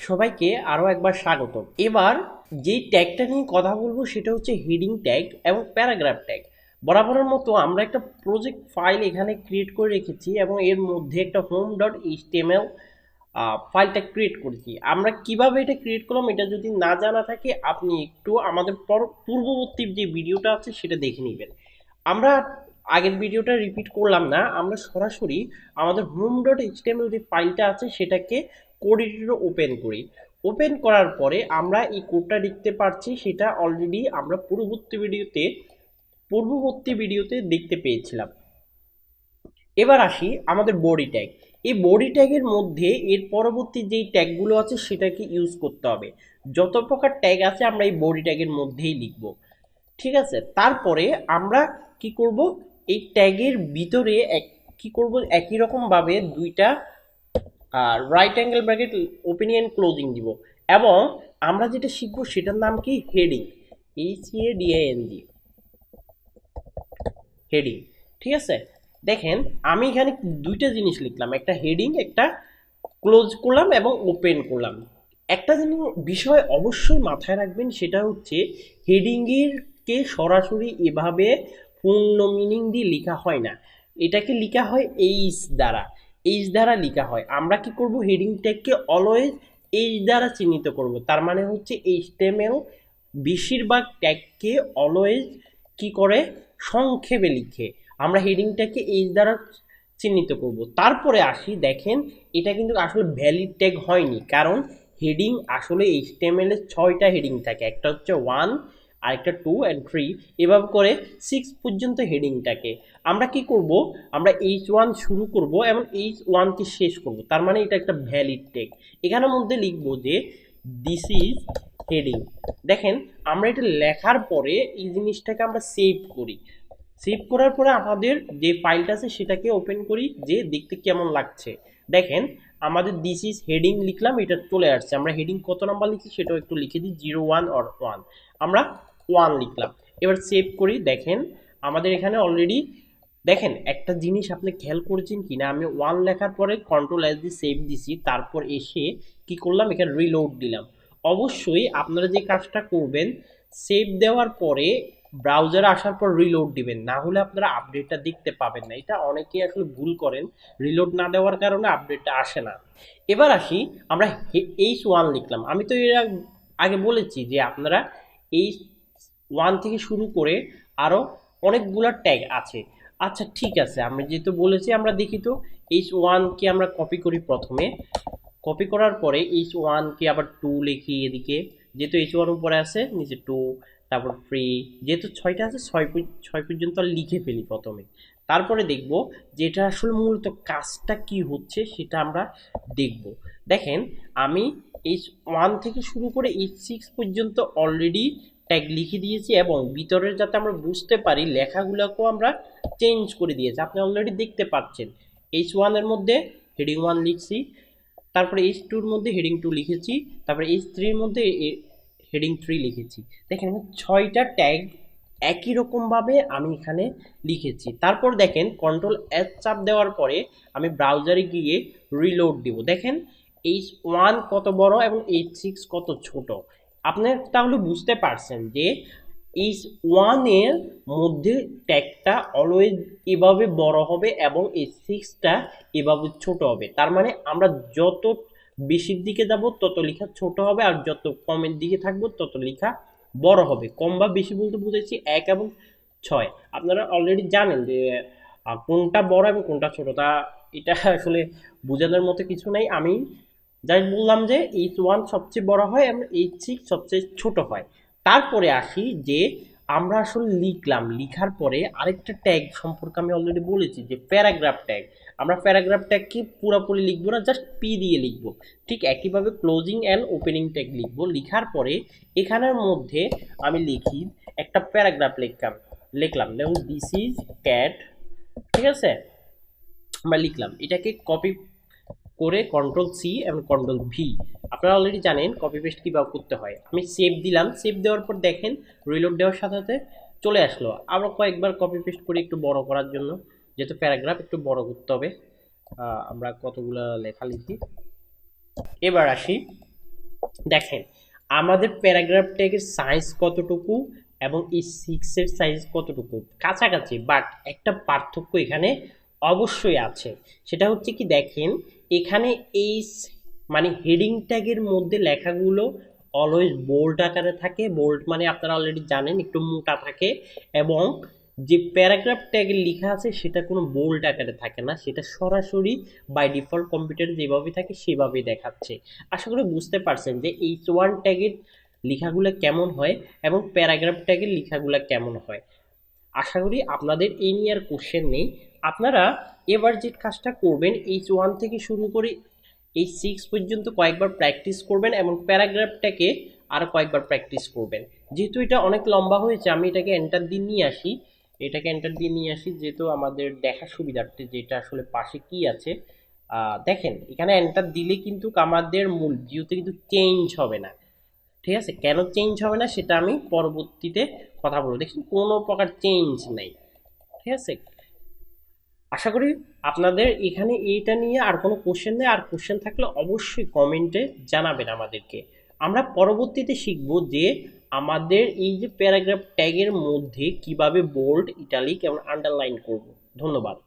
সবাইকে আরও একবার স্বাগত। এবার যেই ট্যাগটা নিয়ে কথা বলবো সেটা হচ্ছে হেডিং ট্যাগ এবং প্যারাগ্রাফ ট্যাগ। বরাবরের মতো আমরা একটা প্রজেক্ট ফাইল এখানে ক্রিয়েট করে রেখেছি এবং এর মধ্যে একটা home.html ফাইলটা ক্রিয়েট করেছি। আমরা কিভাবে এটা ক্রিয়েট করলাম এটা যদি না জানা থাকে আপনি একটু আমাদের পূর্ববর্তী যে ভিডিওটা আছে সেটা দেখে নেবেন। আমরা আগের ভিডিওটা রিপিট করলাম না, আমরা সরাসরি আমাদের home.html যে ফাইলটা আছে সেটাকে কোড এডিটরে ওপেন করি। ওপেন করার পরে আমরা এই কোডটা লিখতে পারছি, সেটা অলরেডি আমরা পূর্ববর্তী ভিডিওতে দেখতে পেয়েছিলাম। এবার আসি আমাদের বডি ট্যাগ। এই বডি ট্যাগের মধ্যে এর পরবর্তী যেই ট্যাগগুলো আছে সেটাকে ইউজ করতে হবে। যত প্রকার ট্যাগ আছে আমরা এই বডি ট্যাগের মধ্যেই লিখব, ঠিক আছে। তারপরে আমরা কি করব, এই ট্যাগের ভিতরে কি করব, একই রকম ভাবে দুইটা right angle bracket opening and closing দিব। এবং আমরা যেটা শিখবো সেটার নাম কি, হেডিং, HADING, হেডিং, ঠিক আছে। দেখেন আমি এখানে দুইটা জিনিস লিখলাম, একটা হেডিং, একটা ক্লোজ করলাম এবং ওপেন করলাম। একটা জিনিস বিষয় অবশ্যই মাথায় রাখবেন, সেটা হচ্ছে হেডিংয়ের কে সরাসরি এভাবে পূর্ণ মিনিং দিয়ে লেখা হয় না, এটাকে লেখা হয় এইচ দ্বারা লেখা হয়। আমরা কি করব, হেডিং ট্যাগকে অলওয়েজ এইচ দ্বারা চিহ্নিত করব। তার মানে হচ্ছে HTML বেশিরভাগ ট্যাগকে অলওয়েজ কি করে, সংক্ষেপে লিখে। আমরা হেডিংটাকে এইচ দ্বারা চিহ্নিত করব। তারপরে আসি, দেখেন এটা কিন্তু আসলে ভ্যালিড ট্যাগ হয়নি, কারণ হেডিং আসলে HTML এর 6টা হেডিং থাকে, একটা হচ্ছে 1, আরেকটা 2 and 3, এভাবে করে 6 পর্যন্ত হেডিংটাকে আমরা কি করব, আমরা H1 শুরু করব এবং H1 কে শেষ করব। তার মানে এটা একটা ভ্যালিড ট্যাগ। এখানের মধ্যে লিখব যে দিস ইজ হেডিং। দেখেন আমরা এটা লেখার পরে এই জিনিসটাকে আমরা সেভ করি। সেভ করার পরে আমাদের যে ফাইলটা আছে সেটাকে ওপেন করি, যে দেখতে কেমন লাগছে। দেখেন আমাদের দিস ইজ হেডিং লিখলাম, এটা চলে আসছে। আমরা হেডিং কত নাম্বার লিখছি সেটাও একটু লিখে দিই, 01 or 1, আমরা 1 লিখলাম। এবার সেভ করি। দেখেন আমাদের এখানে অলরেডি, দেখেন একটা জিনিস আপনি খেয়াল করেছেন কিনা, আমি 1 লেখার পরে কন্ট্রোল S দিয়ে সেভ দিছি, তারপর এসে কি করলাম, এখানে রিলোড দিলাম। অবশ্যই আপনারা যে কাজটা করবেন, সেভ দেওয়ার পরে ব্রাউজারে আসার পর রিলোড দিবেন, না হলে আপনারা আপডেটটা দেখতে পাবেন না। এটা অনেকেই আসলে ভুল করেন, রিলোড না দেওয়ার কারণে আপডেটটা আসে না। এবার আসি, আমরা H1 লিখলাম। আমি তো এর আগে বলেছি যে আপনারা H1 থেকে শুরু করে আরো অনেকগুলা ট্যাগ আছে। আচ্ছা ঠিক আছে, আমরা যেহেতু বলেছি আমরা দেখি তো। H1 কে আমরা কপি করি, প্রথমে কপি করার পরে H1 কে আবার 2 লিখি এদিকে, যেহেতু H1 উপরে আছে নিচে 2, তারপর 3, যেহেতু 6টা আছে 6 পর্যন্ত লিখে ফেলি প্রথমে। তারপরে দেখব যেটা আসলে মূলত কাজটা কি হচ্ছে সেটা আমরা দেখব। দেখেন আমি H1 থেকে শুরু করে H6 পর্যন্ত অলরেডি ট্যাগ লিখে দিয়েছি এবং ভিতরের যাতে আমরা বুঝতে পারি লেখাগুলোকেও আমরা চেঞ্জ করে দিয়েছি। আপনি অলরেডি দেখতে পাচ্ছেন H1 এর মধ্যে হেডিং 1 লিখছি, তারপরে H2 এর মধ্যে হেডিং 2 লিখেছি, তারপরে H3 এর মধ্যে হেডিং 3 লিখেছি। দেখেন 6টা ট্যাগ একই রকমভাবে আমি এখানে লিখেছি। তারপর দেখেন কন্ট্রোল S চাপ দেওয়ার পরে আমি ব্রাউজারে গিয়ে রিলোড দিব। দেখেন H1 কত বড় এবং H6 কত ছোট। আপনি তাহলে বুঝতে পারছেন যে H1 এর মধ্যে ট্যাগটা অলওয়েজ এভাবে বড় হবে এবং H6টা এভাবে ছোট হবে। তার মানে আমরা যত বেশির দিকে যাব তত লেখা ছোট হবে, আর যত কমের দিকে থাকবো তত লেখা বড় হবে। কম বা বেশি বলতে বুঝাচ্ছি 1 এবং 6। আপনারা অলরেডি জানেন যে কোনটা বড় এবং কোনটা ছোট, তা এটা আসলে বোঝানোর মতো কিছু নাই। আমি যাই বললাম যে H1 সবচেয়ে বড় হয় এবং H6 সবচেয়ে ছোট হয়। তারপরে আসি যে আমরা আসলে লিখলাম, লিখার পরে আরেকটা ট্যাগ সম্পর্কে আমি অলরেডি বলেছি যে প্যারাগ্রাফ ট্যাগ। আমরা প্যারাগ্রাফ ট্যাগকে পুরোপুরি লিখবো না, জাস্ট P দিয়ে লিখবো। ঠিক একইভাবে ক্লোজিং অ্যান্ড ওপেনিং ট্যাগ লিখবো। লিখার পরে এখানের মধ্যে আমি লিখি একটা প্যারাগ্রাফ লিখলাম যেমন দিস ইজ ক্যাট, ঠিক আছে। আমরা লিখলাম, এটাকে কপি করে কন্ট্রোল C এবং কন্ট্রোল V। আপনারা অলরেডি জানেন কপি পেস্ট কীভাবে করতে হয়। আমি সেভ দিলাম, সেভ দেওয়ার পর দেখেন রিলোড দেওয়ার সাথে সাথে চলে আসলো। আবার কয়েকবার কপি পেস্ট করি একটু বড় করার জন্য, যেহেতু প্যারাগ্রাফ একটু বড় করতে হবে। আমরা কতগুলো লেখা লিখি। এবার আসি, দেখেন আমাদের প্যারাগ্রাফ ট্যাগের সাইজ কতটুকু এবং এই 6 এর সাইজ কতটুকু কাছাকাছি, বাট একটা পার্থক্য এখানে অবশ্যই আছে। সেটা হচ্ছে কি, দেখেন এখানে এই মানে হেডিং ট্যাগের মধ্যে লেখাগুলো অলওয়েজ বোল্ড আকারে থাকে। বোল্ড মানে আপনারা অলরেডি জানেন একটু মোটা থাকে, এবং যে প্যারাগ্রাফ ট্যাগে লেখা আছে সেটা কোনো বোল্ড আকারে থাকে না, সেটা সরাসরি বাই ডিফল্ট কম্পিউটারে যেভাবে থাকে সেভাবেই দেখাচ্ছে। আশা করি বুঝতে পারছেন যে H1 ট্যাগের লেখাগুলো কেমন হয় এবং প্যারাগ্রাফ ট্যাগের লেখাগুলো কেমন হয়। আশা করি আপনাদের এই নিয়ে আর কোশ্চেন নেই। আপনারা এবার যে কাজটা করবেন, H1 থেকে শুরু করে H6 পর্যন্ত কয়েকবার প্র্যাকটিস করবেন এবং প্যারাগ্রাফটাকে আর কয়েকবার প্র্যাকটিস করবেন। যেহেতু এটা অনেক লম্বা হয়েছে, আমি এটাকে এন্টার দিয়ে নিয়ে আসি। যেহেতু আমাদের দেখার সুবিধার্থে যেটা আসলে পাশে কি আছে। দেখেন এখানে এন্টার দিলে কিন্তু আমাদের মূল ভিউতে কিন্তু চেঞ্জ হবে না। ঠিক আছে, কেন চেঞ্জ হবে না সেটা আমি পরবর্তীতে কথা বলবো। দেখুন কোনো প্রকার চেঞ্জ নেই। ঠিক আছে, আশা করি আপনাদের এখানে এইটা নিয়ে আর কোনো কোশ্চেন নেই। আর কোশ্চেন থাকলে অবশ্যই কমেন্টে জানাবেন আমাদেরকে। আমরা পরবর্তীতে শিখব যে আমাদের এই যে প্যারাগ্রাফ ট্যাগের মধ্যে কিভাবে বোল্ড, ইটালিক এবং আন্ডারলাইন করব। ধন্যবাদ।